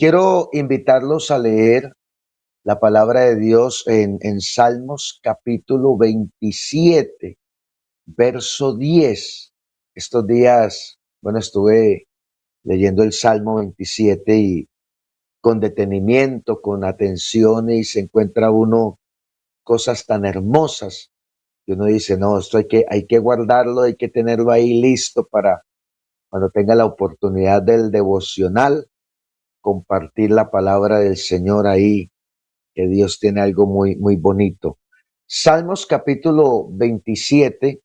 Quiero invitarlos a leer la palabra de Dios en Salmos capítulo 27, verso 10. Estos días, estuve leyendo el Salmo 27 y con detenimiento, con atención, y se encuentra uno cosas tan hermosas que uno dice, no, esto hay que guardarlo, hay que tenerlo ahí listo para cuando tenga la oportunidad del devocional, compartir la palabra del Señor ahí, que Dios tiene algo muy, muy bonito. Salmos capítulo 27,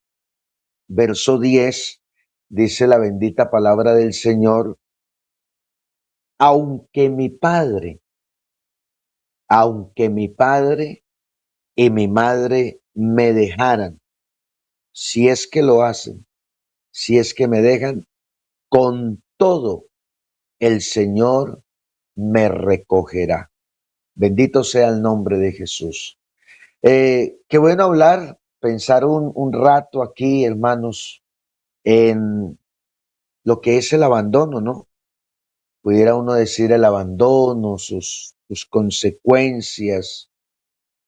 verso 10, dice la bendita palabra del Señor: aunque mi padre y mi madre me dejaran, si es que lo hacen, si es que me dejan, con todo el Señor me recogerá. Bendito sea el nombre de Jesús. Qué bueno hablar, pensar un rato aquí, hermanos, en lo que es el abandono, ¿no? Pudiera uno decir el abandono, sus consecuencias.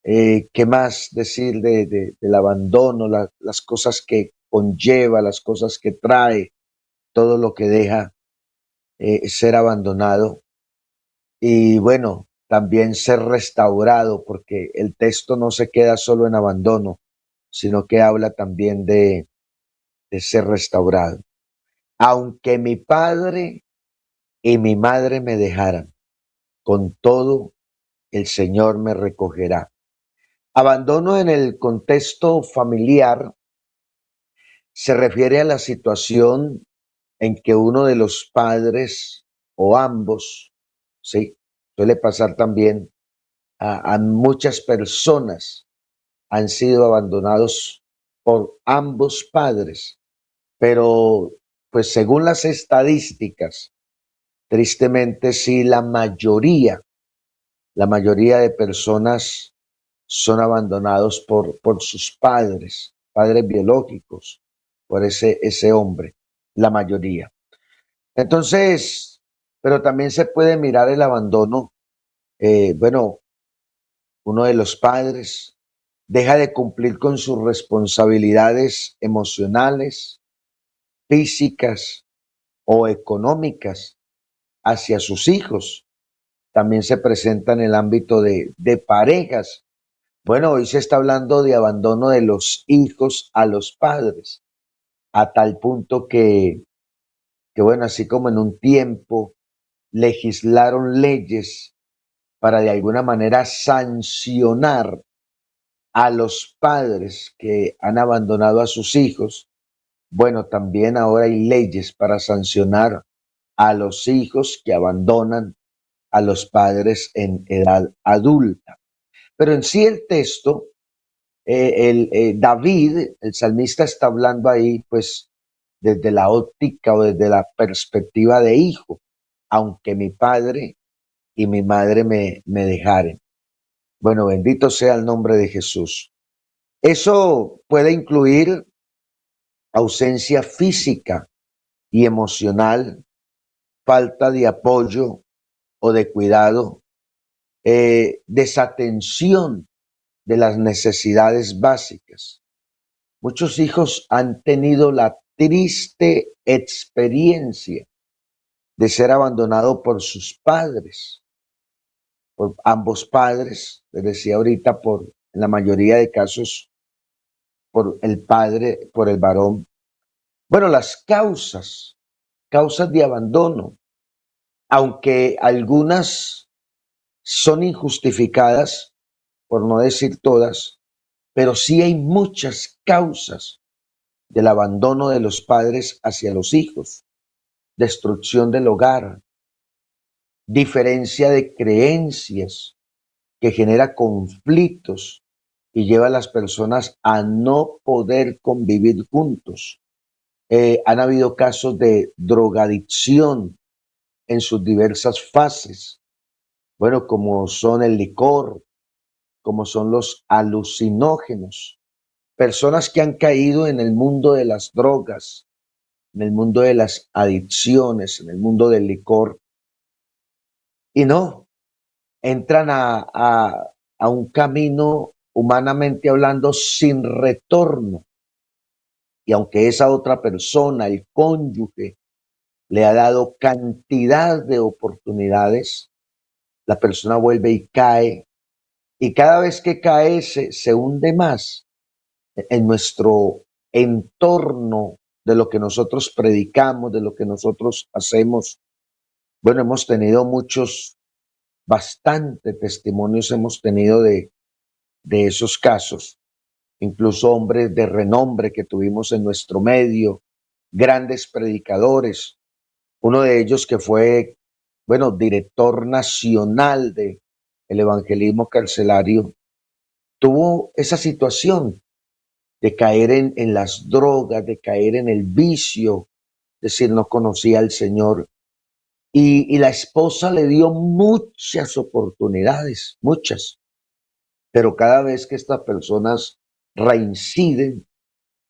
¿Qué más decir del abandono? Las cosas que conlleva, las cosas que trae, todo lo que deja ser abandonado. Y bueno, también ser restaurado, porque el texto no se queda solo en abandono, sino que habla también de ser restaurado. Aunque mi padre y mi madre me dejaran, con todo el Señor me recogerá. Abandono en el contexto familiar se refiere a la situación en que uno de los padres o ambos, sí, suele pasar también a muchas personas, han sido abandonados por ambos padres, pero pues según las estadísticas, tristemente sí, la mayoría de personas son abandonados por sus padres biológicos, por ese hombre, la mayoría. Entonces, pero también se puede mirar el abandono, bueno, uno de los padres deja de cumplir con sus responsabilidades emocionales, físicas o económicas hacia sus hijos. También se presenta en el ámbito de parejas. Bueno, hoy se está hablando de abandono de los hijos a los padres, a tal punto que bueno, así como en un tiempo legislaron leyes para de alguna manera sancionar a los padres que han abandonado a sus hijos, bueno, también ahora hay leyes para sancionar a los hijos que abandonan a los padres en edad adulta. Pero en sí el texto, David, el salmista, está hablando ahí pues desde la óptica o desde la perspectiva de hijo, aunque mi padre y mi madre me dejaren. Bueno, bendito sea el nombre de Jesús. Eso puede incluir ausencia física y emocional, falta de apoyo o de cuidado, desatención de las necesidades básicas. Muchos hijos han tenido la triste experiencia de ser abandonados por sus padres, por ambos padres, les decía ahorita, en la mayoría de casos, por el padre, por el varón. Bueno, las causas de abandono, aunque algunas son injustificadas, por no decir todas, pero sí hay muchas causas del abandono de los padres hacia los hijos: destrucción del hogar, diferencia de creencias que genera conflictos y lleva a las personas a no poder convivir juntos. Han habido casos de drogadicción en sus diversas fases, bueno, como son el licor, como son los alucinógenos, personas que han caído en el mundo de las drogas, en el mundo de las adicciones, en el mundo del licor, y no, entran a un camino, humanamente hablando, sin retorno. Y aunque esa otra persona, el cónyuge, le ha dado cantidad de oportunidades, la persona vuelve y cae, y cada vez que cae se hunde más en nuestro entorno de lo que nosotros predicamos, de lo que nosotros hacemos. Bueno, hemos tenido muchos, bastante testimonios hemos tenido de esos casos, incluso hombres de renombre que tuvimos en nuestro medio, grandes predicadores, uno de ellos que fue, bueno, director nacional de el evangelismo carcelario, tuvo esa situación de caer en las drogas, de caer en el vicio, es decir, no conocía al Señor. Y la esposa le dio muchas oportunidades, muchas, pero cada vez que estas personas reinciden,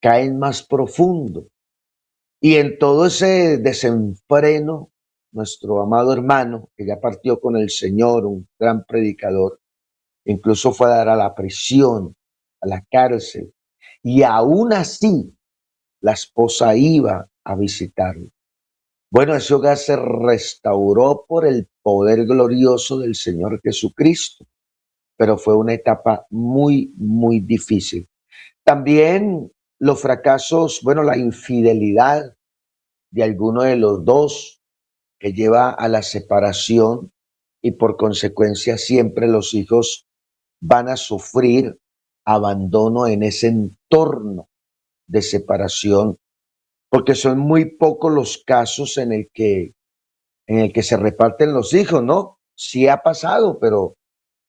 caen más profundo. Y en todo ese desenfreno, nuestro amado hermano, que ya partió con el Señor, un gran predicador, incluso fue a dar a la prisión, a la cárcel, y aún así la esposa iba a visitarlo. Bueno, ese hogar se restauró por el poder glorioso del Señor Jesucristo, pero fue una etapa muy, muy difícil. También los fracasos, bueno, la infidelidad de alguno de los dos que lleva a la separación y por consecuencia siempre los hijos van a sufrir abandono en ese entorno de separación, porque son muy pocos los casos en el que se reparten los hijos, ¿no? Sí ha pasado, pero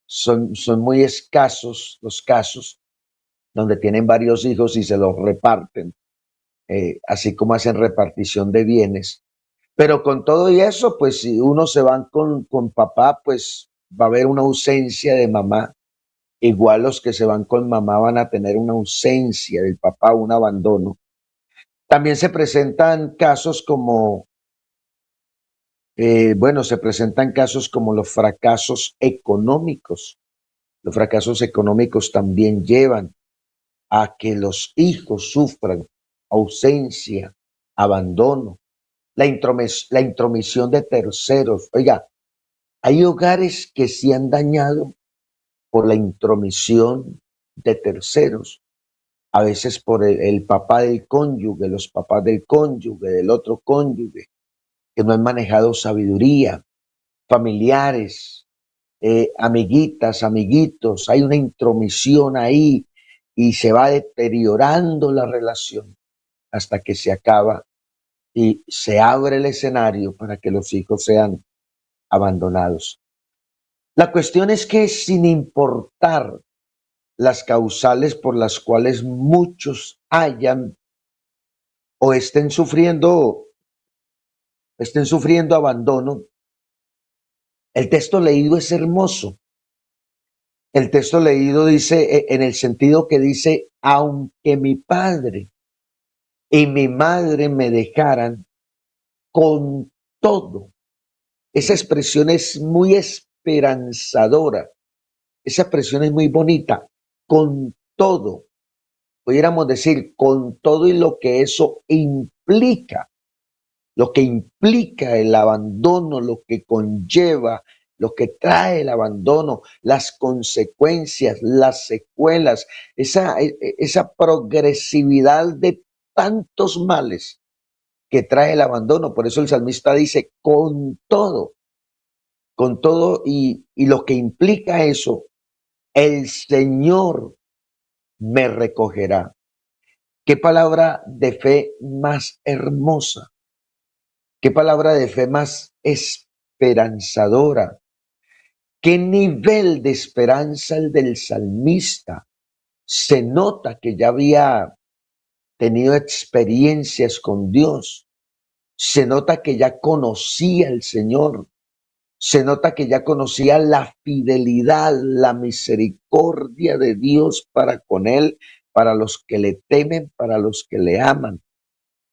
son muy escasos los casos donde tienen varios hijos y se los reparten, así como hacen repartición de bienes. Pero con todo y eso, pues si uno se van con papá, pues va a haber una ausencia de mamá. Igual los que se van con mamá van a tener una ausencia del papá, un abandono. También se presentan casos como, bueno, se presentan casos como los fracasos económicos. Los fracasos económicos también llevan a que los hijos sufran ausencia, abandono, la intromisión de terceros. Oiga, hay hogares que se han dañado por la intromisión de terceros, a veces por el papá del cónyuge, los papás del cónyuge, del otro cónyuge, que no han manejado sabiduría, familiares, amiguitas, amiguitos, hay una intromisión ahí y se va deteriorando la relación hasta que se acaba y se abre el escenario para que los hijos sean abandonados. La cuestión es que sin importar las causales por las cuales muchos hayan o estén sufriendo abandono, el texto leído es hermoso. El texto leído dice, en el sentido que dice, aunque mi padre y mi madre me dejaran, con todo. Esa expresión es muy esperanzadora. Esa expresión es muy bonita. Con todo. Pudiéramos decir, con todo y lo que implica el abandono, lo que conlleva, lo que trae el abandono, las consecuencias, las secuelas, esa progresividad de tantos males que trae el abandono. Por eso el salmista dice, con todo y lo que implica eso, el Señor me recogerá. Qué palabra de fe más hermosa, qué palabra de fe más esperanzadora, qué nivel de esperanza el del salmista. Se nota que ya había tenido experiencias con Dios, se nota que ya conocía al Señor, se nota que ya conocía la fidelidad, la misericordia de Dios para con él, para los que le temen, para los que le aman.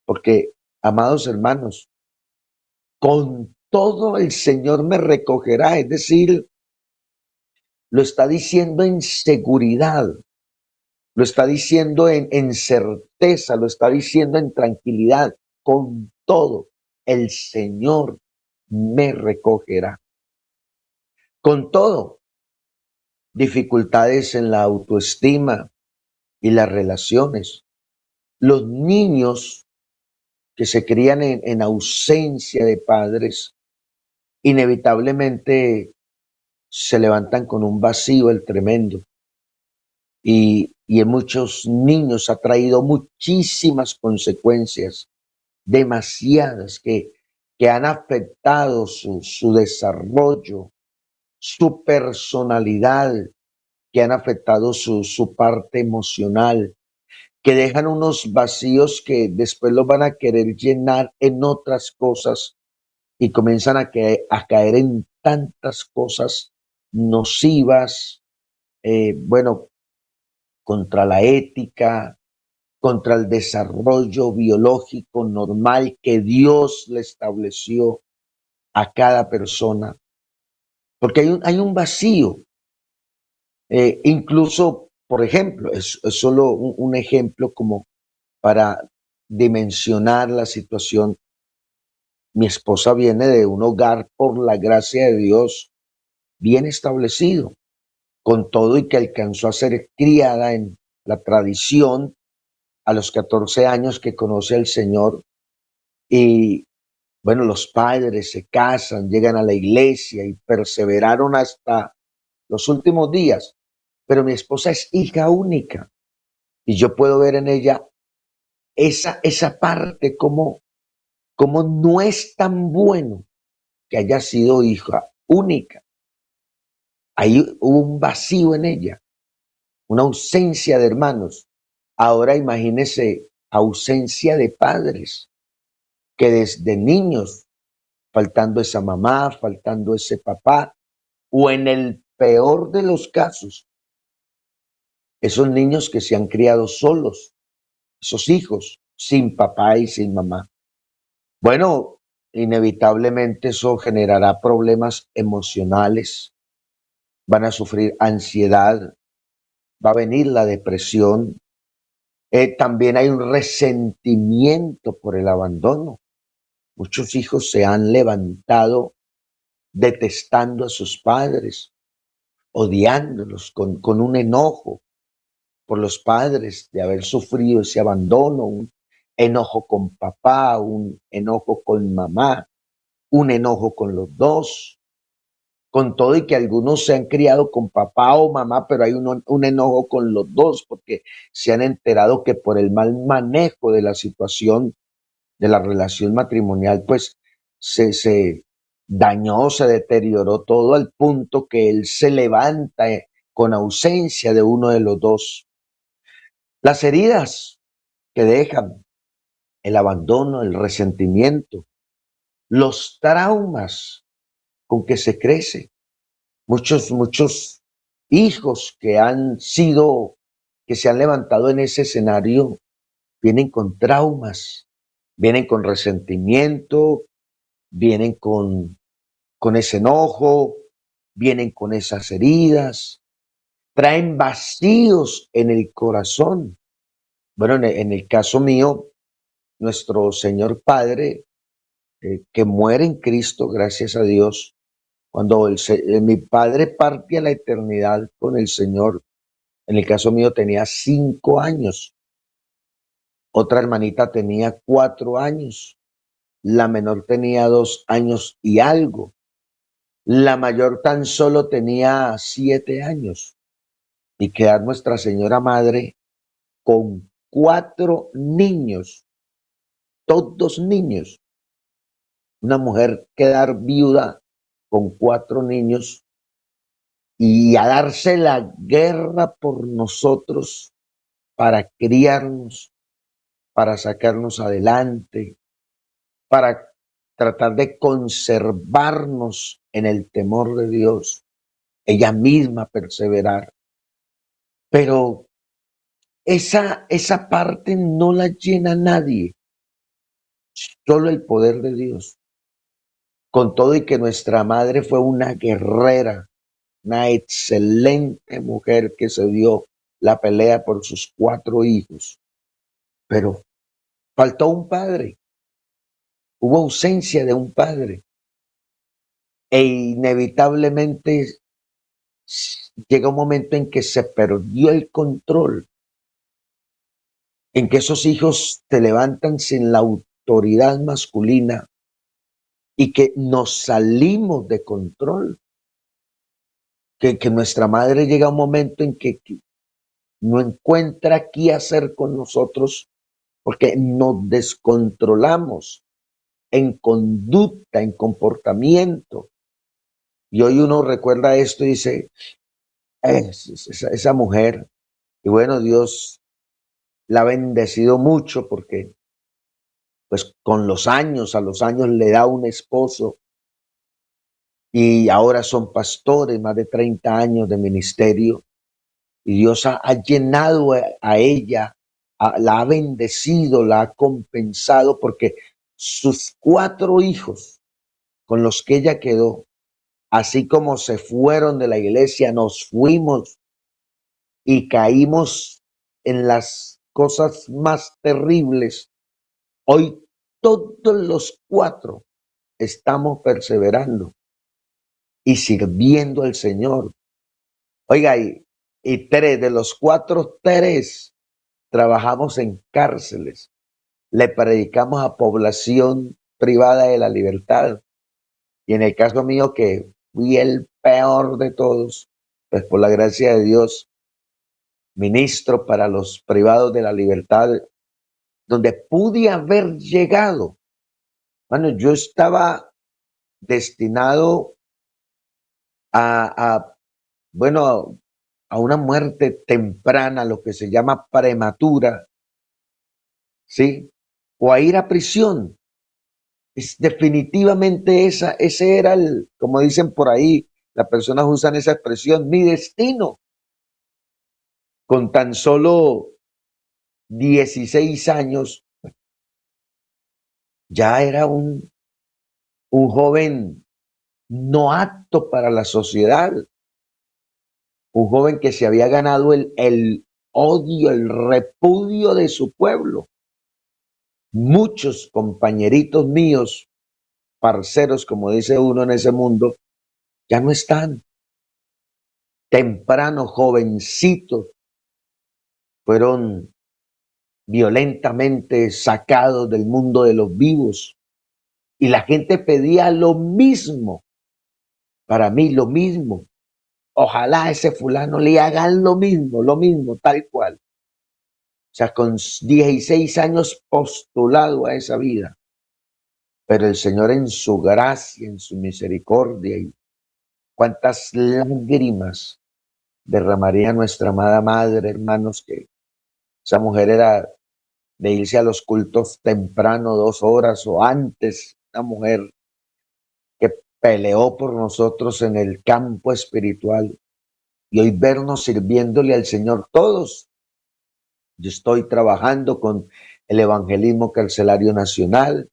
Porque, amados hermanos, con todo el Señor me recogerá. Es decir, lo está diciendo en seguridad, lo está diciendo en certeza, lo está diciendo en tranquilidad. Con todo, el Señor me recogerá. Con todo, dificultades en la autoestima y las relaciones. Los niños que se crían en ausencia de padres, inevitablemente se levantan con un vacío el tremendo. Y en muchos niños ha traído muchísimas consecuencias, demasiadas, que han afectado su desarrollo, su personalidad, que han afectado su parte emocional, que dejan unos vacíos que después los van a querer llenar en otras cosas y comienzan a caer en tantas cosas nocivas, bueno, contra la ética, contra el desarrollo biológico normal que Dios le estableció a cada persona, porque hay un vacío. Incluso, por ejemplo, es solo un ejemplo como para dimensionar la situación. Mi esposa viene de un hogar, por la gracia de Dios, bien establecido, con todo y que alcanzó a ser criada en la tradición a los 14 años que conoce al Señor. Y bueno, los padres se casan, llegan a la iglesia y perseveraron hasta los últimos días. Pero mi esposa es hija única y yo puedo ver en ella esa parte como no es tan bueno que haya sido hija única. Ahí hubo un vacío en ella, una ausencia de hermanos. Ahora imagínese ausencia de padres, que desde niños, faltando esa mamá, faltando ese papá, o en el peor de los casos, esos niños que se han criado solos, esos hijos, sin papá y sin mamá. Bueno, inevitablemente eso generará problemas emocionales, van a sufrir ansiedad, va a venir la depresión. También hay un resentimiento por el abandono. Muchos hijos se han levantado detestando a sus padres, odiándolos con un enojo por los padres de haber sufrido ese abandono, un enojo con papá, un enojo con mamá, un enojo con los dos, con todo y que algunos se han criado con papá o mamá, pero hay un enojo con los dos porque se han enterado que por el mal manejo de la situación de la relación matrimonial, pues se dañó, se deterioró todo al punto que él se levanta con ausencia de uno de los dos. Las heridas que dejan, el abandono, el resentimiento, los traumas con que se crece. Muchos hijos que se han levantado en ese escenario, vienen con traumas, vienen con resentimiento, vienen con ese enojo, vienen con esas heridas, traen vacíos en el corazón. Bueno, en el caso mío, nuestro Señor Padre, que muere en Cristo, gracias a Dios, cuando mi padre parte a la eternidad con el Señor, en el caso mío tenía 5 años, otra hermanita tenía 4 años, la menor tenía 2 años y algo, la mayor tan solo tenía 7 años, y quedar Nuestra Señora Madre con 4 niños, todos niños, una mujer quedar viuda con 4 niños y a darse la guerra por nosotros para criarnos, para sacarnos adelante, para tratar de conservarnos en el temor de Dios, ella misma perseverar. Pero esa parte no la llena nadie, solo el poder de Dios. con todo y que nuestra madre fue una guerrera, una excelente mujer que se dio la pelea por sus 4 hijos, pero faltó un padre, hubo ausencia de un padre e inevitablemente llega un momento en que se perdió el control, en que esos hijos se levantan sin la autoridad masculina y que nos salimos de control, que nuestra madre llega a un momento en que no encuentra qué hacer con nosotros porque nos descontrolamos en conducta, en comportamiento. Y hoy uno recuerda esto y dice, esa mujer, y bueno, Dios la ha bendecido mucho porque pues con los años, a los años le da un esposo y ahora son pastores, más de 30 años de ministerio, y Dios ha llenado a ella, la ha bendecido, la ha compensado porque sus 4 hijos con los que ella quedó, así como se fueron de la iglesia, nos fuimos y caímos en las cosas más terribles. Hoy todos los 4 estamos perseverando y sirviendo al Señor. Oiga, y 3 de los 4, 3 trabajamos en cárceles, le predicamos a población privada de la libertad. Y en el caso mío, que fui el peor de todos, pues por la gracia de Dios, ministro para los privados de la libertad, donde pude haber llegado. Bueno, yo estaba destinado a bueno, a una muerte temprana, lo que se llama prematura, ¿sí? O a ir a prisión. Es definitivamente ese era el, como dicen por ahí, las personas usan esa expresión, mi destino. Con tan solo 16 años, ya era un joven no apto para la sociedad, un joven que se había ganado el odio, el repudio de su pueblo. Muchos compañeritos míos, parceros, como dice uno en ese mundo, ya no están. Temprano, jovencitos, fueron violentamente sacados del mundo de los vivos. Y la gente pedía lo mismo, para mí lo mismo. Ojalá a ese fulano le hagan lo mismo, tal cual. O sea, con 16 años postulado a esa vida. Pero el Señor en su gracia, en su misericordia, y cuántas lágrimas derramaría nuestra amada madre, hermanos, que esa mujer era de irse a los cultos temprano, 2 horas o antes, una mujer que peleó por nosotros en el campo espiritual y hoy vernos sirviéndole al Señor todos. Yo estoy trabajando con el evangelismo carcelario nacional.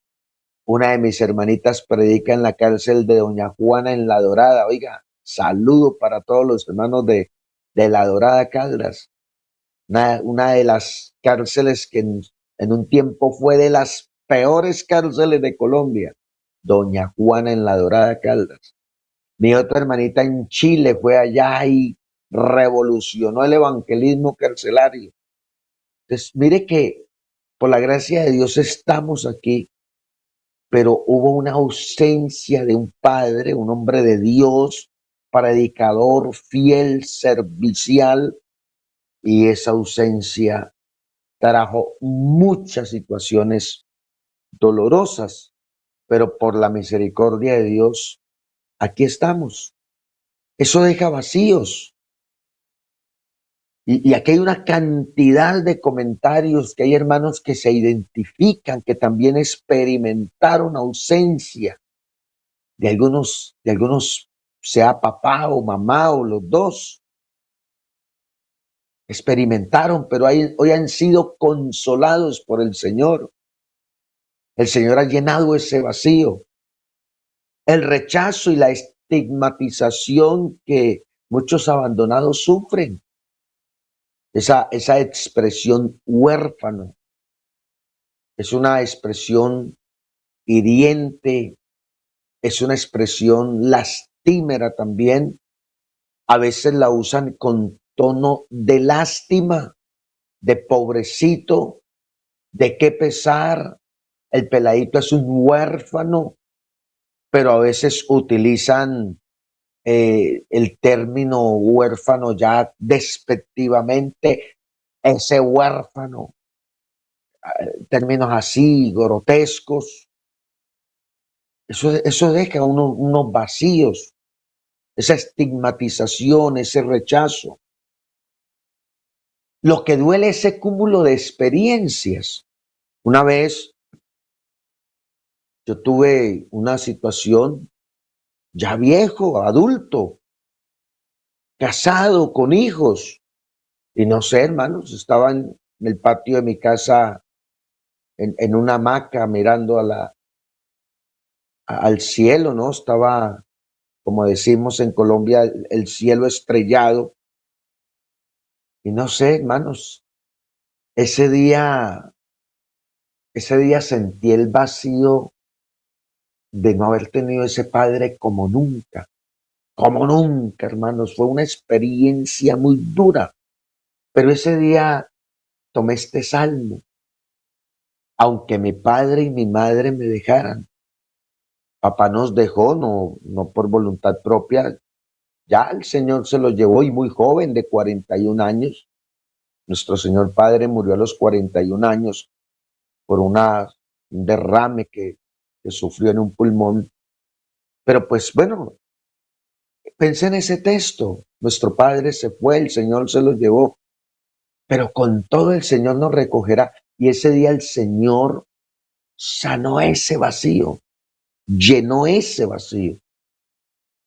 Una de mis hermanitas predica en la cárcel de Doña Juana en La Dorada. Oiga, saludo para todos los hermanos de La Dorada Caldas. Una de las cárceles que en un tiempo fue de las peores cárceles de Colombia. Doña Juana en La Dorada Caldas. Mi otra hermanita en Chile fue allá y revolucionó el evangelismo carcelario. Entonces, mire que por la gracia de Dios estamos aquí, pero hubo una ausencia de un padre, un hombre de Dios, predicador, fiel, servicial, y esa ausencia trajo muchas situaciones dolorosas, pero por la misericordia de Dios, aquí estamos. Eso deja vacíos. Y aquí hay una cantidad de comentarios que hay hermanos que se identifican, que también experimentaron ausencia de algunos, sea papá o mamá o los dos, experimentaron, pero hoy han sido consolados por el Señor. El Señor ha llenado ese vacío. el rechazo y la estigmatización que muchos abandonados sufren. Esa expresión huérfano es una expresión hiriente, es una expresión lastimera también. A veces la usan con tono de lástima, de pobrecito, de qué pesar, el peladito es un huérfano, pero a veces utilizan el término huérfano ya despectivamente, ese huérfano, términos así grotescos. Eso deja unos vacíos, esa estigmatización, ese rechazo. Lo que duele es ese cúmulo de experiencias. Una vez yo tuve una situación ya viejo, adulto, casado, con hijos, y no sé, hermanos, estaba en el patio de mi casa en una hamaca mirando al cielo, ¿no? Estaba, como decimos en Colombia, el cielo estrellado. Y no sé, hermanos, ese día, ese día sentí el vacío de no haber tenido ese padre como nunca, hermanos. Fue una experiencia muy dura, pero ese día tomé este salmo. Aunque mi padre y mi madre me dejaran, papá nos dejó, no por voluntad propia. Ya el Señor se lo llevó y muy joven, de 41 años. Nuestro Señor Padre murió a los 41 años por un derrame que sufrió en un pulmón. Pero pues bueno, pensé en ese texto. Nuestro Padre se fue, el Señor se lo llevó, pero con todo el Señor nos recogerá. Y ese día el Señor sanó ese vacío, llenó ese vacío.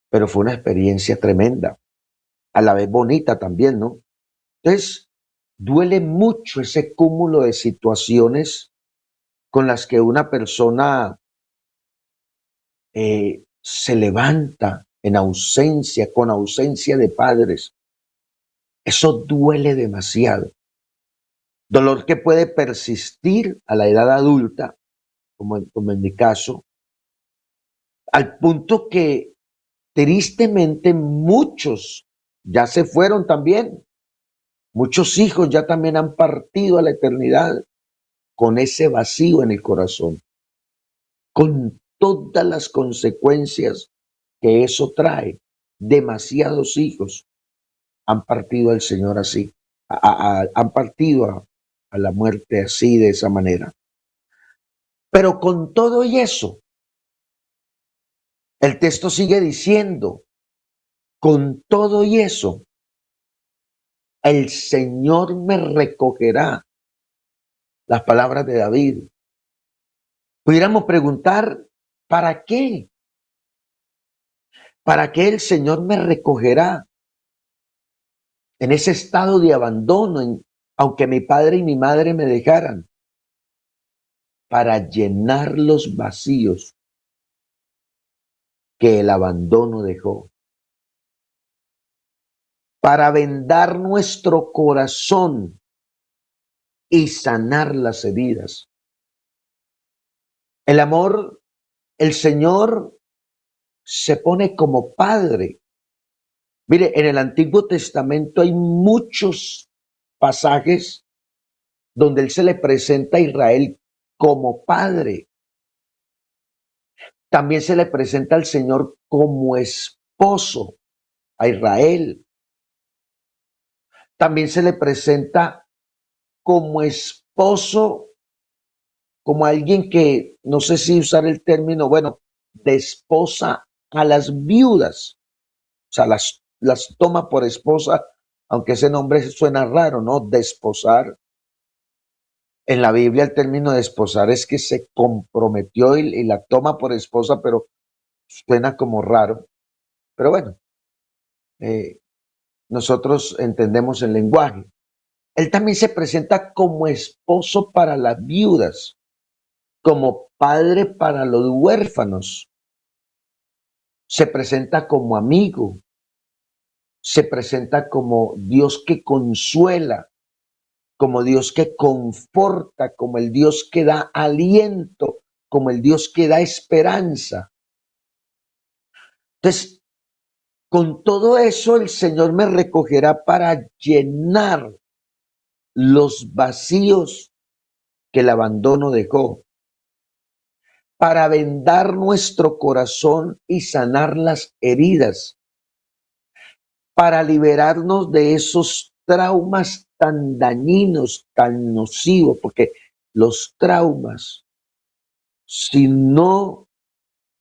Pero fue una experiencia tremenda, a la vez bonita también, ¿no? Entonces, duele mucho ese cúmulo de situaciones con las que una persona se levanta en ausencia, con ausencia de padres. Eso duele demasiado. Dolor que puede persistir a la edad adulta, como en mi caso, al punto que tristemente muchos ya se fueron también. Muchos hijos ya también han partido a la eternidad con ese vacío en el corazón, con todas las consecuencias que eso trae. Demasiados hijos han partido al Señor así, han partido a la muerte así, de esa manera. Pero con todo y eso, el texto sigue diciendo, con todo y eso, el Señor me recogerá. Las palabras de David. Pudiéramos preguntar, ¿para qué? ¿Para qué el Señor me recogerá en ese estado de abandono, aunque mi padre y mi madre me dejaran? Para llenar los vacíos que el abandono dejó. Para vendar nuestro corazón y sanar las heridas. El amor, el Señor se pone como padre. Mire, en el Antiguo Testamento hay muchos pasajes donde Él se le presenta a Israel como padre. También se le presenta al Señor como esposo a Israel. También se le presenta como esposo, como alguien que, no sé si usar el término, bueno, desposa a las viudas. O sea, las toma por esposa, aunque ese nombre suena raro, ¿no? Desposar. En la Biblia el término de esposar es que se comprometió y la toma por esposa, pero suena como raro. Pero bueno, eh, nosotros entendemos el lenguaje. Él también se presenta como esposo para las viudas, como padre para los huérfanos. se presenta como amigo, se presenta como Dios que consuela, como Dios que conforta, como el Dios que da aliento, como el Dios que da esperanza. Entonces, con todo eso, el Señor me recogerá para llenar los vacíos que el abandono dejó, para vendar nuestro corazón y sanar las heridas, para liberarnos de esos traumas tan dañinos, tan nocivos, porque los traumas, si no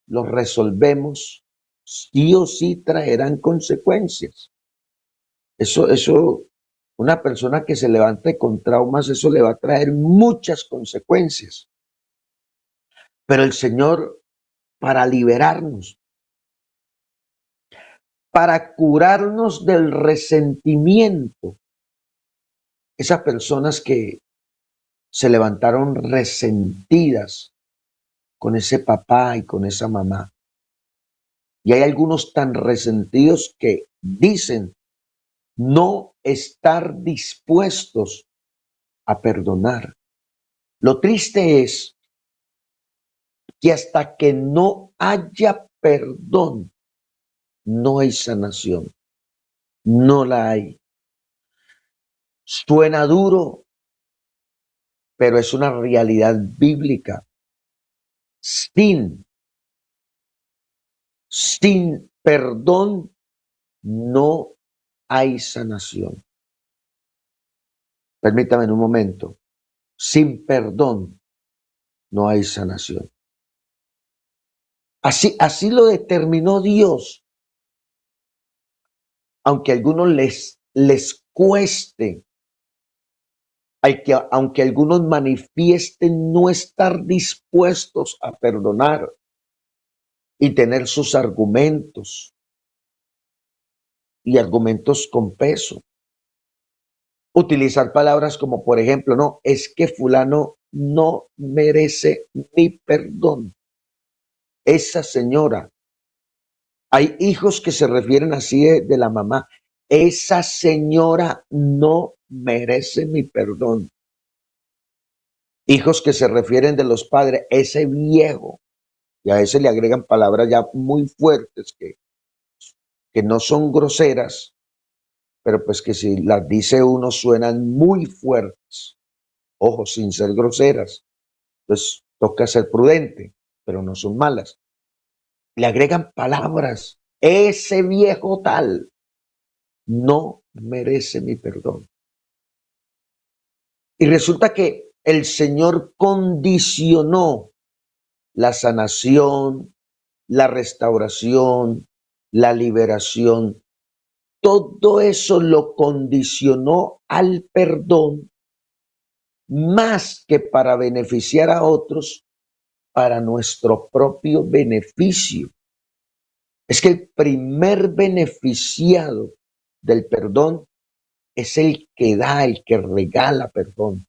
los resolvemos, sí o sí traerán consecuencias. Eso, una persona que se levante con traumas, eso le va a traer muchas consecuencias. Pero el Señor, para liberarnos, para curarnos del resentimiento, esas personas que se levantaron resentidas con ese papá y con esa mamá. Y hay algunos tan resentidos que dicen no estar dispuestos a perdonar. Lo triste es que hasta que no haya perdón, no hay sanación. No la hay. Suena duro, pero es una realidad bíblica. Sin, sin perdón no hay sanación. Permítame en un momento. Sin perdón no hay sanación. Así lo determinó Dios. Aunque a algunos les cueste, aunque algunos manifiesten no estar dispuestos a perdonar y tener sus argumentos y argumentos con peso. Utilizar palabras como, por ejemplo, no, es que fulano no merece mi perdón. Esa señora. Hay hijos que se refieren así de la mamá. Esa señora no merece mi perdón. Hijos que se refieren de los padres, ese viejo. Y a veces le agregan palabras ya muy fuertes que no son groseras, pero pues que si las dice uno suenan muy fuertes. Ojo, sin ser groseras. Pues toca ser prudente, pero no son malas. Le agregan palabras. Ese viejo tal no merece mi perdón. Y resulta que el Señor condicionó la sanación, la restauración, la liberación. Todo eso lo condicionó al perdón más que para beneficiar a otros, para nuestro propio beneficio. Es que el primer beneficiado del perdón es el que da, el que regala perdón.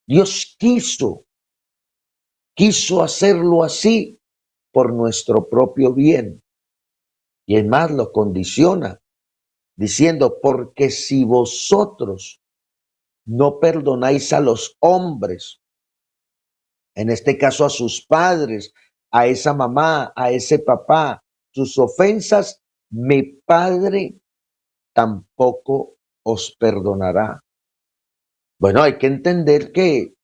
Dios quiso hacerlo así por nuestro propio bien. Y es más, lo condiciona, diciendo, porque si vosotros no perdonáis a los hombres, en este caso a sus padres, a esa mamá, a ese papá, sus ofensas, mi Padre tampoco os perdonará. Bueno, hay que entender que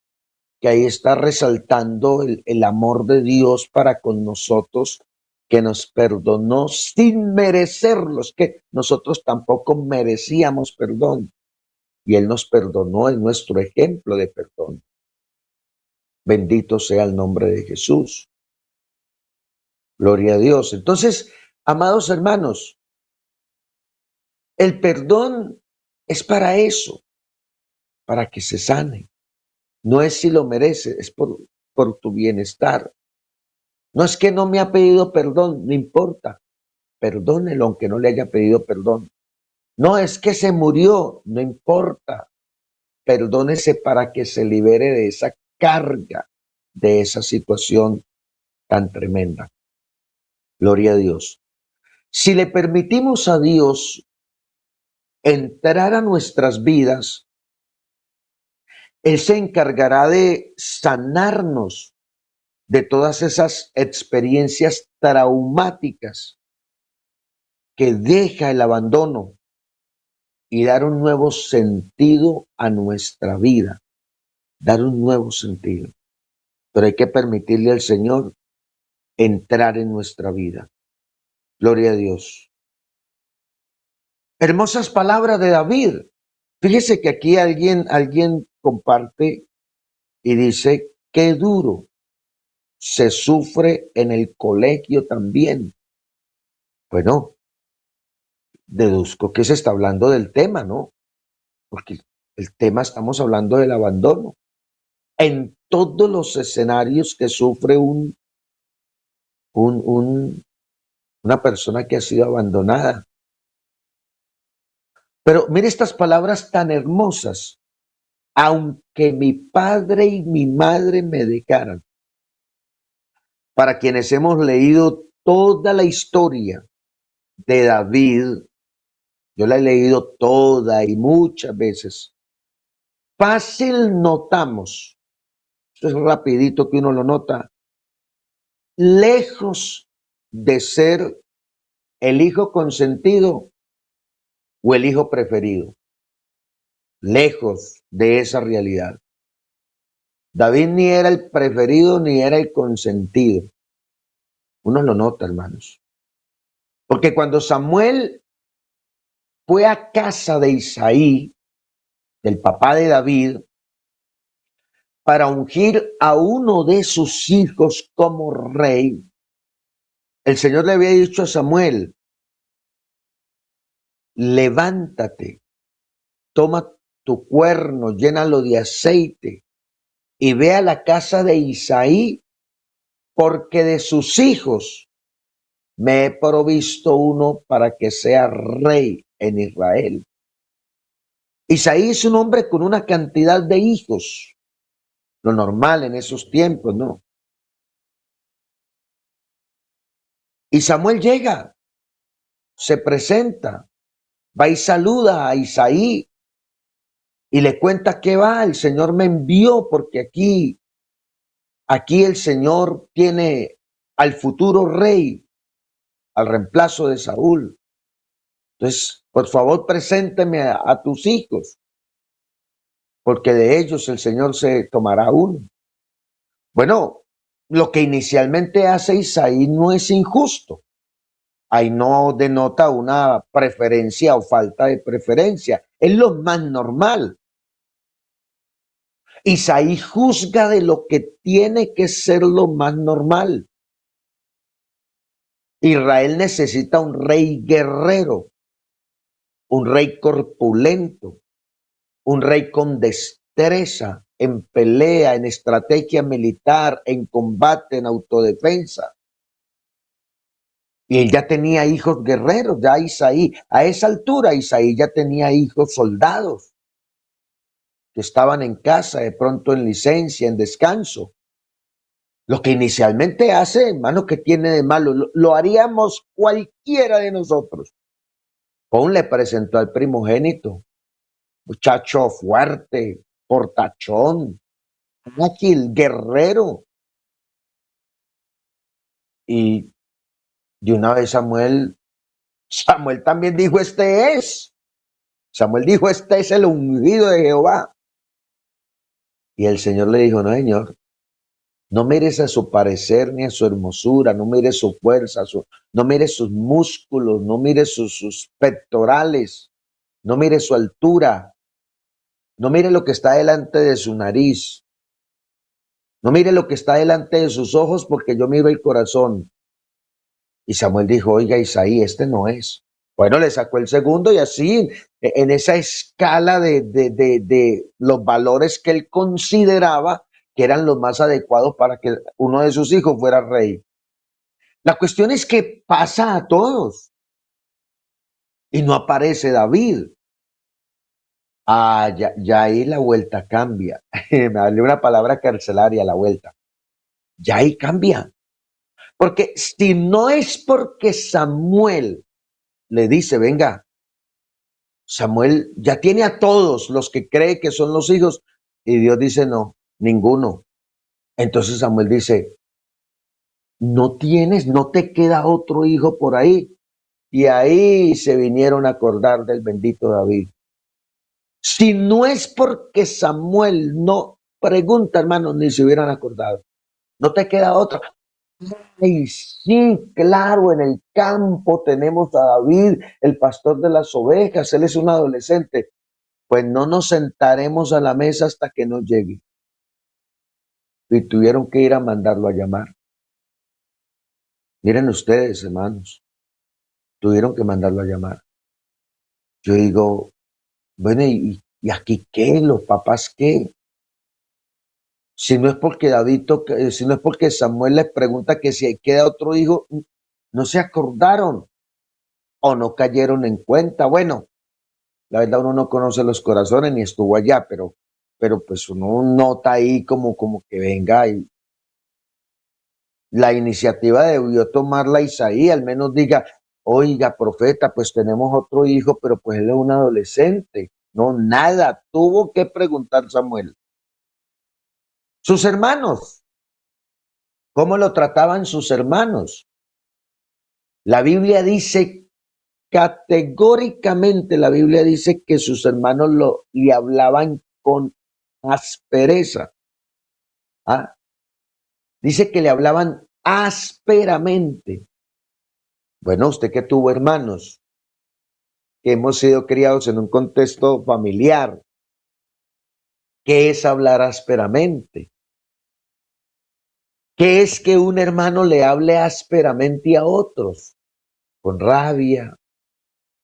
ahí está resaltando el amor de Dios para con nosotros, que nos perdonó sin merecerlos, que nosotros tampoco merecíamos perdón. Y Él nos perdonó en nuestro ejemplo de perdón. Bendito sea el nombre de Jesús. Gloria a Dios. Entonces, amados hermanos, el perdón es para eso, para que se sane. No es si lo merece, es por tu bienestar. No es que no me ha pedido perdón, no importa. Perdónelo aunque no le haya pedido perdón. No es que se murió, no importa. Perdónese para que se libere de esa carga, de esa situación tan tremenda. Gloria a Dios. Si le permitimos a Dios entrar a nuestras vidas, Él se encargará de sanarnos de todas esas experiencias traumáticas que deja el abandono y dar un nuevo sentido a nuestra vida, dar un nuevo sentido. Pero hay que permitirle al Señor entrar en nuestra vida. Gloria a Dios. Hermosas palabras de David. Fíjese que aquí alguien comparte y dice, qué duro se sufre en el colegio también. Bueno, deduzco que se está hablando del tema, ¿no? Porque el tema estamos hablando del abandono. En todos los escenarios que sufre un, un, una persona que ha sido abandonada. Pero mire estas palabras tan hermosas. Aunque mi padre y mi madre me dejaran. Para quienes hemos leído toda la historia de David, yo la he leído toda y muchas veces. Fácil notamos, esto es rapidito que uno lo nota, lejos de ser el hijo consentido o el hijo preferido, lejos de esa realidad. David ni era el preferido ni era el consentido. Uno lo nota, hermanos. Porque cuando Samuel fue a casa de Isaí, del papá de David, para ungir a uno de sus hijos como rey, el Señor le había dicho a Samuel, levántate, toma tu cuerno, llénalo de aceite y ve a la casa de Isaí, porque de sus hijos me he provisto uno para que sea rey en Israel. Isaí es un hombre con una cantidad de hijos, lo normal en esos tiempos, ¿no? Y Samuel llega, se presenta, va y saluda a Isaí y le cuenta que va, el Señor me envió porque aquí el Señor tiene al futuro rey, al reemplazo de Saúl. Entonces, por favor, presénteme a tus hijos, porque de ellos el Señor se tomará uno. Bueno, lo que inicialmente hace Isaí no es injusto. Ahí no denota una preferencia o falta de preferencia. Es lo más normal. Isaí juzga de lo que tiene que ser lo más normal. Israel necesita un rey guerrero, un rey corpulento, un rey con destreza en pelea, en estrategia militar, en combate, en autodefensa. Y él ya tenía hijos guerreros, ya Isaí, a esa altura Isaí ya tenía hijos soldados que estaban en casa, de pronto en licencia, en descanso. Lo que inicialmente hace, hermano, ¿qué tiene de malo? Lo haríamos cualquiera de nosotros. Pon le presentó al primogénito, muchacho fuerte, portachón, ágil, guerrero. Y de una vez Samuel también dijo, este es. Samuel dijo, este es el ungido de Jehová. Y el Señor le dijo, no, señor, no mires a su parecer ni a su hermosura, no mires su fuerza, no mires sus músculos, no mires sus pectorales, no mires su altura, no mire lo que está delante de su nariz, no mire lo que está delante de sus ojos, porque yo miro el corazón. Y Samuel dijo, oiga, Isaí, este no es. Bueno, le sacó el segundo y así, en esa escala de los valores que él consideraba que eran los más adecuados para que uno de sus hijos fuera rey. La cuestión es que pasa a todos y no aparece David. Ah, ya ahí la vuelta cambia. Me vale una palabra carcelaria, la vuelta. Ya ahí cambia. Porque si no es porque Samuel le dice, venga, Samuel ya tiene a todos los que cree que son los hijos, y Dios dice, no, ninguno. Entonces Samuel dice, no tienes, no te queda otro hijo por ahí. Y ahí se vinieron a acordar del bendito David. Si no es porque Samuel no pregunta, hermanos, ni se hubieran acordado. No te queda otra. Ay, sí, claro, en el campo tenemos a David, el pastor de las ovejas, él es un adolescente. Pues no nos sentaremos a la mesa hasta que nos llegue. Y tuvieron que ir a mandarlo a llamar. Miren ustedes, hermanos, tuvieron que mandarlo a llamar. Yo digo, bueno, ¿y aquí qué? ¿Los papás qué? Si no es porque si no es porque Samuel les pregunta que si queda otro hijo, no se acordaron o no cayeron en cuenta. Bueno, la verdad uno no conoce los corazones ni estuvo allá, pero pues uno nota ahí como que venga y la iniciativa debió tomarla Isaías, al menos diga, oiga, profeta, pues tenemos otro hijo, pero pues él es un adolescente. No, nada, tuvo que preguntar Samuel. Sus hermanos, ¿cómo lo trataban sus hermanos? La Biblia dice, categóricamente la Biblia dice que sus hermanos le hablaban con aspereza. ¿Ah? Dice que le hablaban ásperamente. Bueno, usted que tuvo hermanos, que hemos sido criados en un contexto familiar, ¿qué es hablar ásperamente? ¿Qué es que un hermano le hable ásperamente a otros? Con rabia,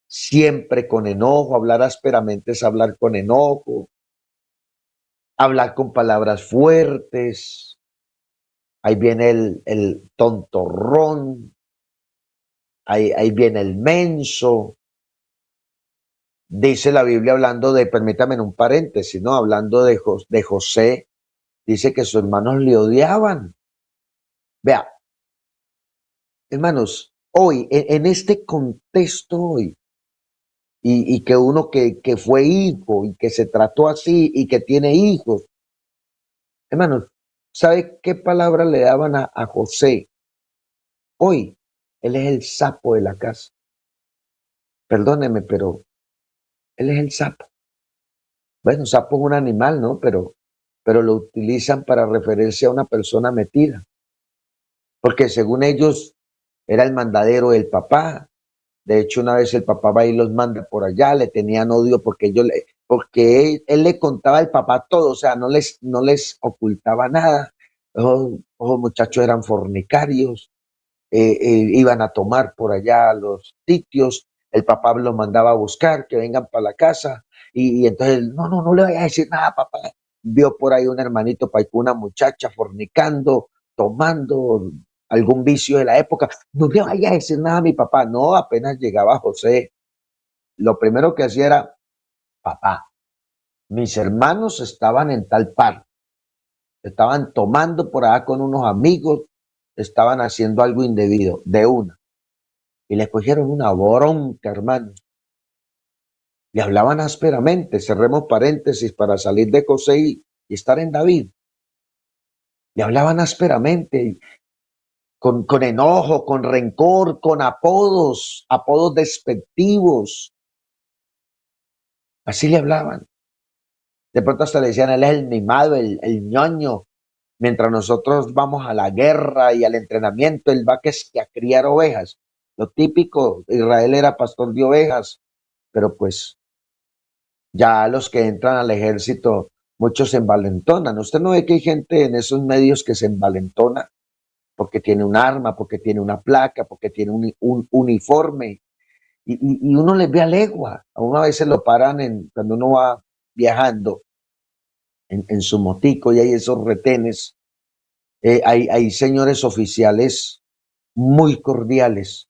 siempre con enojo. Hablar ásperamente es hablar con enojo, hablar con palabras fuertes. Ahí viene el tontorrón, ahí viene el menso. Dice la Biblia hablando de, permítame en un paréntesis, ¿no? Hablando de José, dice que sus hermanos le odiaban. Vea, hermanos, hoy, en este contexto hoy, y que uno que fue hijo y que se trató así y que tiene hijos, hermanos, ¿sabe qué palabra le daban a José? Hoy, él es el sapo de la casa. Perdóneme, pero él es el sapo. Bueno, sapo es un animal, ¿no? Pero lo utilizan para referirse a una persona metida. Porque según ellos, era el mandadero del papá. De hecho, una vez el papá va y los manda por allá, le tenían odio porque él le contaba al papá todo, o sea, no les ocultaba nada. Los muchachos eran fornicarios, iban a tomar por allá los sitios, el papá los mandaba a buscar, que vengan para la casa, y entonces, no le vaya a decir nada, papá. Vio por ahí un hermanito, para una muchacha fornicando, tomando algún vicio de la época, no le vaya a decir nada a mi papá. No, apenas llegaba José, lo primero que hacía era, papá, mis hermanos estaban en tal parte, estaban tomando por allá con unos amigos, estaban haciendo algo indebido, de una. Y le cogieron una bronca, hermano. Le hablaban ásperamente, cerremos paréntesis para salir de José y estar en David. Le hablaban ásperamente, con enojo, con rencor, con apodos despectivos. Así le hablaban. De pronto hasta le decían, él es el mimado, el ñoño. Mientras nosotros vamos a la guerra y al entrenamiento, él va que a criar ovejas. Lo típico, Israel era pastor de ovejas, pero pues ya los que entran al ejército, muchos se envalentonan. Usted no ve que hay gente en esos medios que se envalentona porque tiene un arma, porque tiene una placa, porque tiene un uniforme. Y uno les ve a legua. A uno a veces lo paran cuando uno va viajando en su motico y hay esos retenes. Hay señores oficiales muy cordiales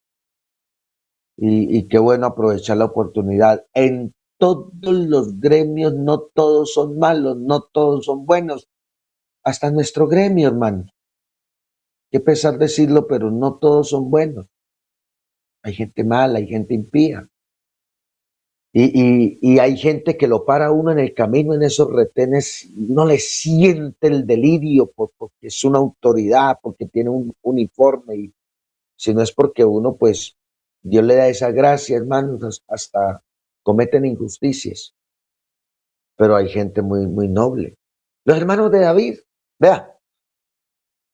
y qué bueno aprovechar la oportunidad. En todos los gremios, no todos son malos, no todos son buenos. Hasta nuestro gremio, hermano. qué pesar decirlo, pero no todos son buenos. Hay gente mala, hay gente impía. Y hay gente que lo para uno en el camino en esos retenes, no le siente el delirio porque es una autoridad, porque tiene un uniforme, y si no es porque uno, pues, Dios le da esa gracia, hermanos, hasta cometen injusticias, pero hay gente muy, muy noble. Los hermanos de David, vea,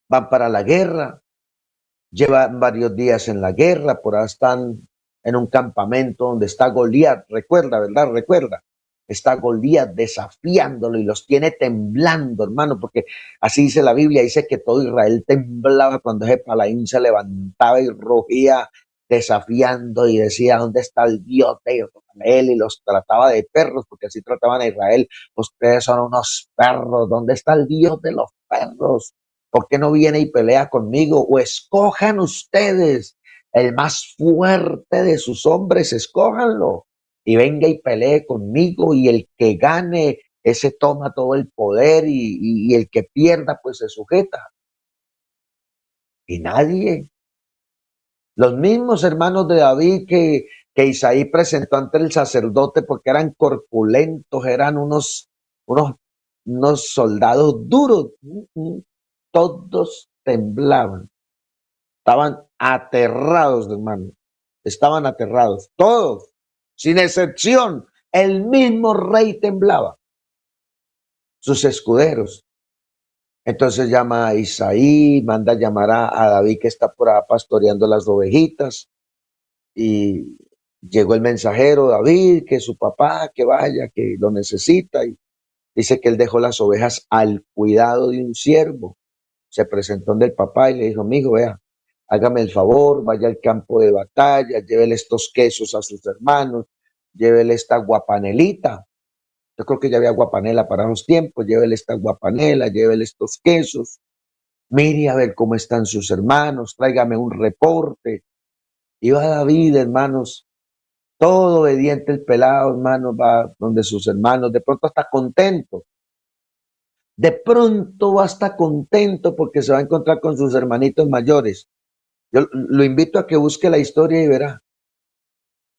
van para la guerra, llevan varios días en la guerra, por ahí están en un campamento donde está Goliat, recuerda, ¿verdad? Recuerda, está Goliat desafiándolo y los tiene temblando, hermano, porque así dice la Biblia, dice que todo Israel temblaba cuando ese paladín se levantaba y rugía desafiando y decía, ¿dónde está el Dios de Israel? Y los trataba de perros, porque así trataban a Israel, ustedes son unos perros, ¿dónde está el Dios de los perros? ¿Por qué no viene y pelea conmigo? O escojan ustedes el más fuerte de sus hombres, escójanlo y venga y pelee conmigo, y el que gane, ese toma todo el poder, y el que pierda, pues se sujeta. Y nadie, los mismos hermanos de David que Isaí presentó ante el sacerdote porque eran corpulentos, eran unos, unos soldados duros, todos temblaban. Estaban aterrados, hermano. Estaban aterrados. Todos, sin excepción. El mismo rey temblaba. Sus escuderos. Entonces llama a Isaí, manda a llamar a David, que está por ahí pastoreando las ovejitas. Y llegó el mensajero, David, que su papá, que vaya, que lo necesita. Y dice que él dejó las ovejas al cuidado de un siervo. Se presentó donde el papá y le dijo, mijo, vea, hágame el favor, vaya al campo de batalla, llévele estos quesos a sus hermanos, llévele esta guapanelita. Yo creo que ya había guapanela para los tiempos, llévele esta guapanela, llévele estos quesos, mire a ver cómo están sus hermanos, tráigame un reporte. Iba David, hermanos, todo obediente el pelado, hermanos, va donde sus hermanos, de pronto está contento. De pronto va a estar contento porque se va a encontrar con sus hermanitos mayores. Yo lo invito a que busque la historia y verá.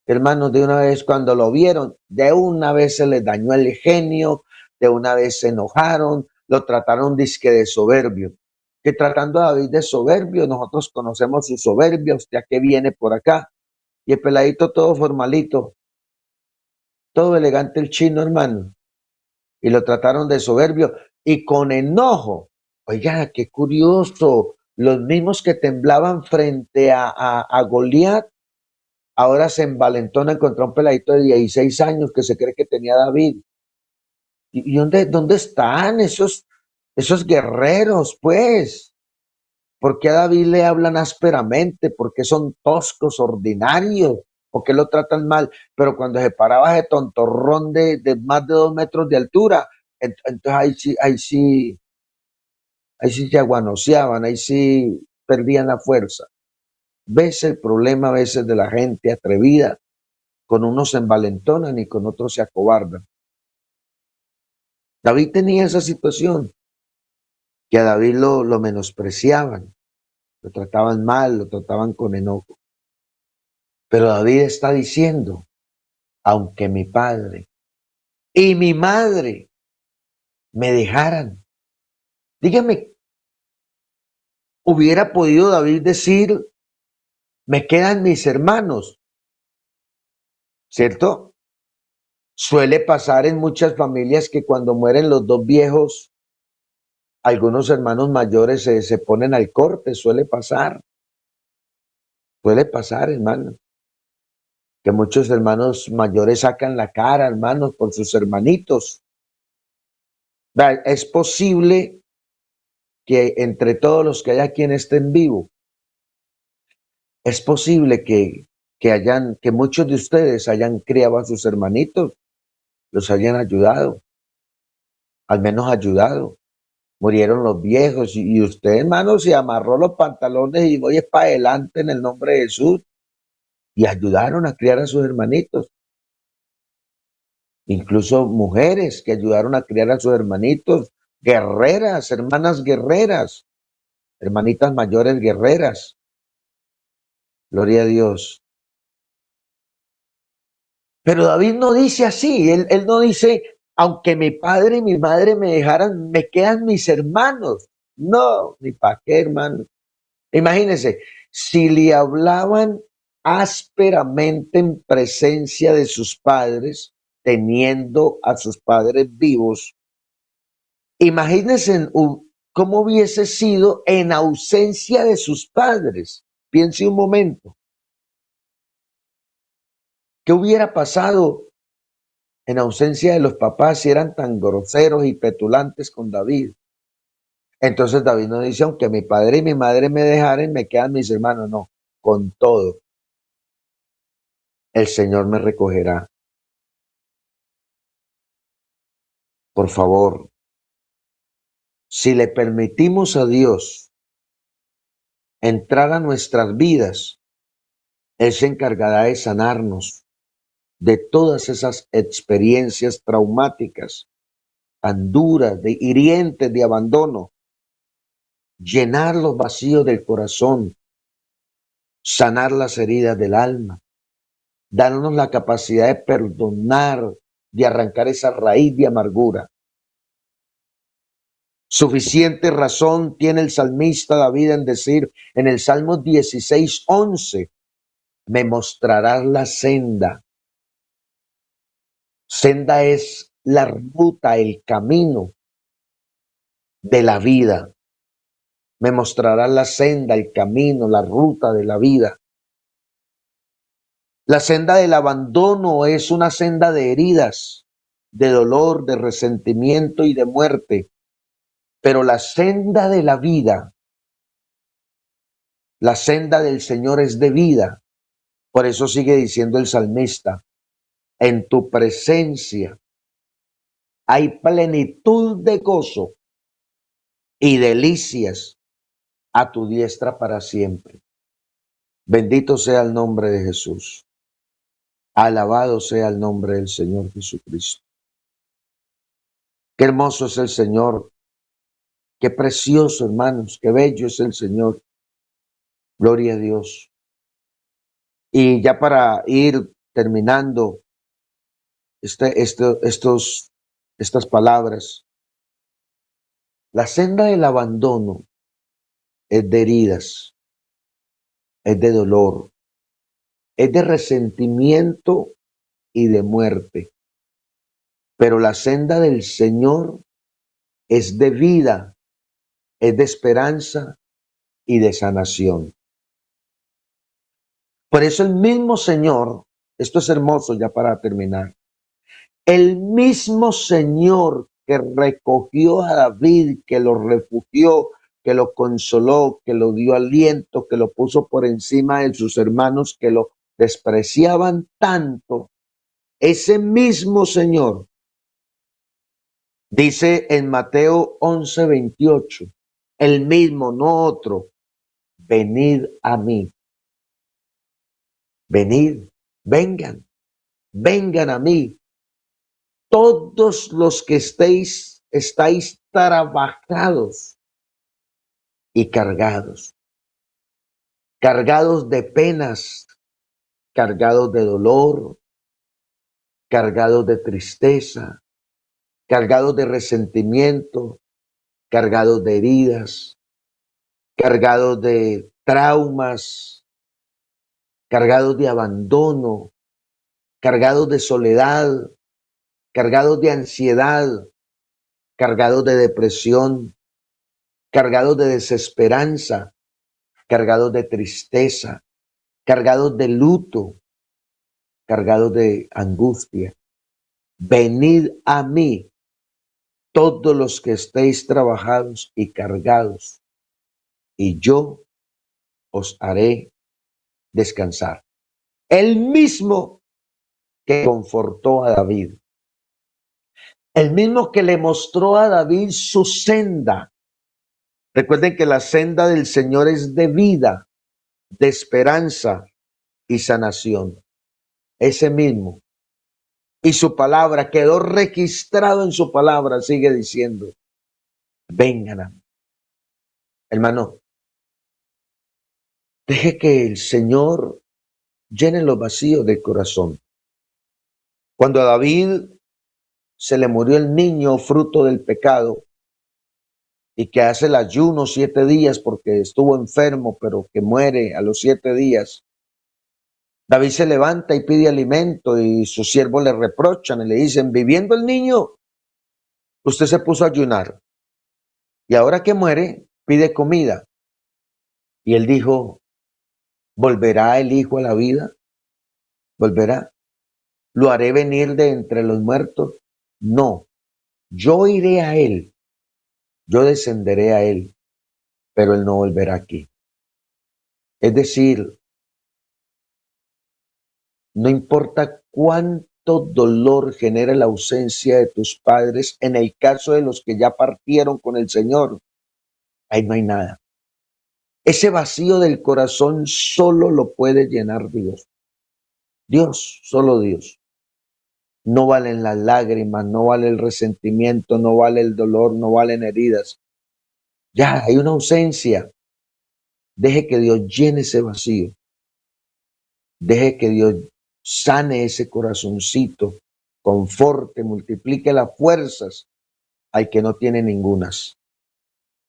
Hermanos, de una vez cuando lo vieron, de una vez se les dañó el genio, de una vez se enojaron, lo trataron disque de soberbio. Que tratando a David de soberbio, nosotros conocemos su soberbia, usted a qué viene por acá. Y el peladito todo formalito, todo elegante el chino, hermano. Y lo trataron de soberbio y con enojo. Oiga, qué curioso. Los mismos que temblaban frente a Goliat, ahora se envalentonan contra un peladito de 16 años que se cree que tenía David. ¿Y dónde están esos guerreros, pues? ¿Por qué a David le hablan ásperamente? ¿Por qué son toscos, ordinarios? ¿Por qué lo tratan mal? Pero cuando se paraba ese tontorrón de más de 2 metros de altura, entonces ahí sí se aguanoseaban, ahí sí perdían la fuerza. ¿Ves el problema a veces de la gente atrevida? Con unos se envalentonan y con otros se acobardan. David tenía esa situación, que a David lo menospreciaban, lo trataban mal, lo trataban con enojo. Pero David está diciendo, aunque mi padre y mi madre me dejaran, dígame, hubiera podido David decir, me quedan mis hermanos, ¿cierto? Suele pasar en muchas familias que cuando mueren los dos viejos, algunos hermanos mayores se ponen al corte, suele pasar, hermano, que muchos hermanos mayores sacan la cara, hermanos, por sus hermanitos. Es posible que entre todos los que hay aquí en este en vivo, es posible que muchos de ustedes hayan criado a sus hermanitos, los hayan ayudado, al menos ayudado. Murieron los viejos y usted, hermano, se amarró los pantalones y voy para adelante en el nombre de Jesús, y ayudaron a criar a sus hermanitos. Incluso mujeres que ayudaron a criar a sus hermanitos, guerreras, hermanas guerreras. hermanitas mayores guerreras. Gloria a Dios. Pero David no dice así, él no dice, aunque mi padre y mi madre me dejaran, me quedan mis hermanos. No, ni para qué, hermano. Imagínense, si le hablaban ásperamente en presencia de sus padres, teniendo a sus padres vivos, imagínense cómo hubiese sido en ausencia de sus padres. Piense un momento, ¿qué hubiera pasado en ausencia de los papás si eran tan groseros y petulantes con David? Entonces David no dice, aunque mi padre y mi madre me dejaren, me quedan mis hermanos. No, con todo, el Señor me recogerá. Por favor, si le permitimos a Dios entrar a nuestras vidas, Él se encargará de sanarnos de todas esas experiencias traumáticas, tan duras, de hirientes, de abandono, llenar los vacíos del corazón, sanar las heridas del alma, darnos la capacidad de perdonar, de arrancar esa raíz de amargura. Suficiente razón tiene el salmista David en decir en el Salmo 16:11, me mostrarás la senda. Senda es la ruta, el camino de la vida. Me mostrarás la senda, el camino, la ruta de la vida. La senda del abandono es una senda de heridas, de dolor, de resentimiento y de muerte. Pero la senda de la vida, la senda del Señor es de vida. Por eso sigue diciendo el salmista, en tu presencia hay plenitud de gozo y delicias a tu diestra para siempre. Bendito sea el nombre de Jesús. Alabado sea el nombre del Señor Jesucristo. Qué hermoso es el Señor. Qué precioso, hermanos. Qué bello es el Señor. Gloria a Dios. Y ya para ir terminando estas palabras, la senda del abandono es de heridas, es de dolor, es de resentimiento y de muerte. Pero la senda del Señor es de vida, es de esperanza y de sanación. Por eso el mismo Señor, esto es hermoso ya para terminar, el mismo Señor que recogió a David, que lo refugió, que lo consoló, que lo dio aliento, que lo puso por encima de sus hermanos que lo despreciaban tanto, ese mismo Señor dice en Mateo 11:28, el mismo, no otro, venid a mí, venid, vengan, vengan a mí, todos los que estáis trabajados y cargados, cargados de penas, cargados de dolor, cargados de tristeza, cargados de resentimiento, cargados de heridas, cargados de traumas, cargados de abandono, cargados de soledad, cargados de ansiedad, cargados de depresión, cargados de desesperanza, cargados de tristeza, cargados de luto, cargados de angustia. Venid a mí, todos los que estéis trabajados y cargados, y yo os haré descansar. El mismo que confortó a David, el mismo que le mostró a David su senda. Recuerden que la senda del Señor es de vida, de esperanza y sanación. Ese mismo. Y su palabra quedó registrado en su palabra, sigue diciendo, vengan a mí. Hermano, Deje que el Señor llene los vacíos del corazón. Cuando a David se le murió el niño fruto del pecado y que hace el ayuno 7 días porque estuvo enfermo, pero que muere a los 7 días, David se levanta y pide alimento y sus siervos le reprochan y le dicen, viviendo el niño, usted se puso a ayunar y ahora que muere, pide comida. Y él dijo, ¿volverá el hijo a la vida? ¿Volverá? ¿Lo haré venir de entre los muertos? No, yo iré a él, yo descenderé a él, pero él no volverá aquí. Es decir, no importa cuánto dolor genere la ausencia de tus padres, en el caso de los que ya partieron con el Señor, ahí no hay nada. Ese vacío del corazón solo lo puede llenar Dios. Dios, solo Dios. No valen las lágrimas, no vale el resentimiento, no vale el dolor, no valen heridas. Ya hay una ausencia. Deje que Dios llene ese vacío. Deje que Dios sane ese corazoncito, conforte, multiplique las fuerzas al que no tiene ningunas.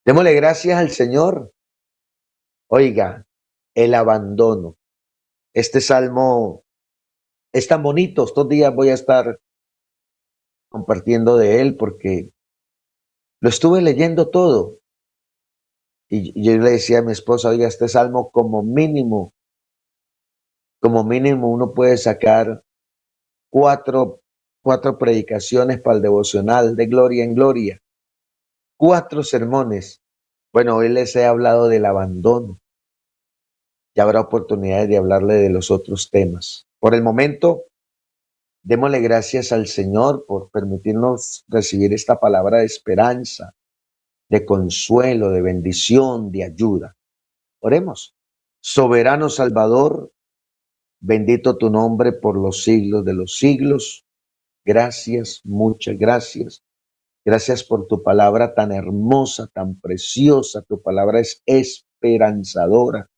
Démosle gracias al Señor. Oiga, el abandono. Este salmo es tan bonito. Estos días voy a estar compartiendo de él porque lo estuve leyendo todo. Y yo le decía a mi esposa, oiga, este salmo como mínimo uno puede sacar cuatro predicaciones para el devocional de gloria en gloria, 4 sermones. Bueno, hoy les he hablado del abandono. Ya habrá oportunidades de hablarle de los otros temas. Por el momento, démosle gracias al Señor por permitirnos recibir esta palabra de esperanza, de consuelo, de bendición, de ayuda. Oremos. Soberano Salvador, bendito tu nombre por los siglos de los siglos. Gracias, muchas gracias. Gracias por tu palabra tan hermosa, tan preciosa. Tu palabra es esperanzadora.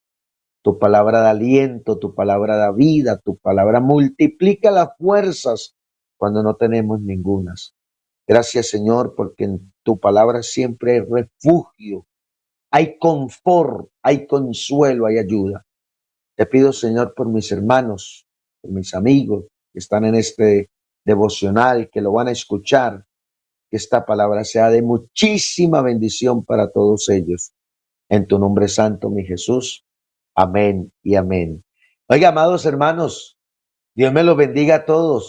Tu palabra da aliento, tu palabra da vida, tu palabra multiplica las fuerzas cuando no tenemos ningunas. Gracias, Señor, porque en tu palabra siempre hay refugio, hay confort, hay consuelo, hay ayuda. Te pido, Señor, por mis hermanos, por mis amigos que están en este devocional, que lo van a escuchar, que esta palabra sea de muchísima bendición para todos ellos. En tu nombre santo, mi Jesús. Amén y amén. Oiga, amados hermanos, Dios me los bendiga a todos.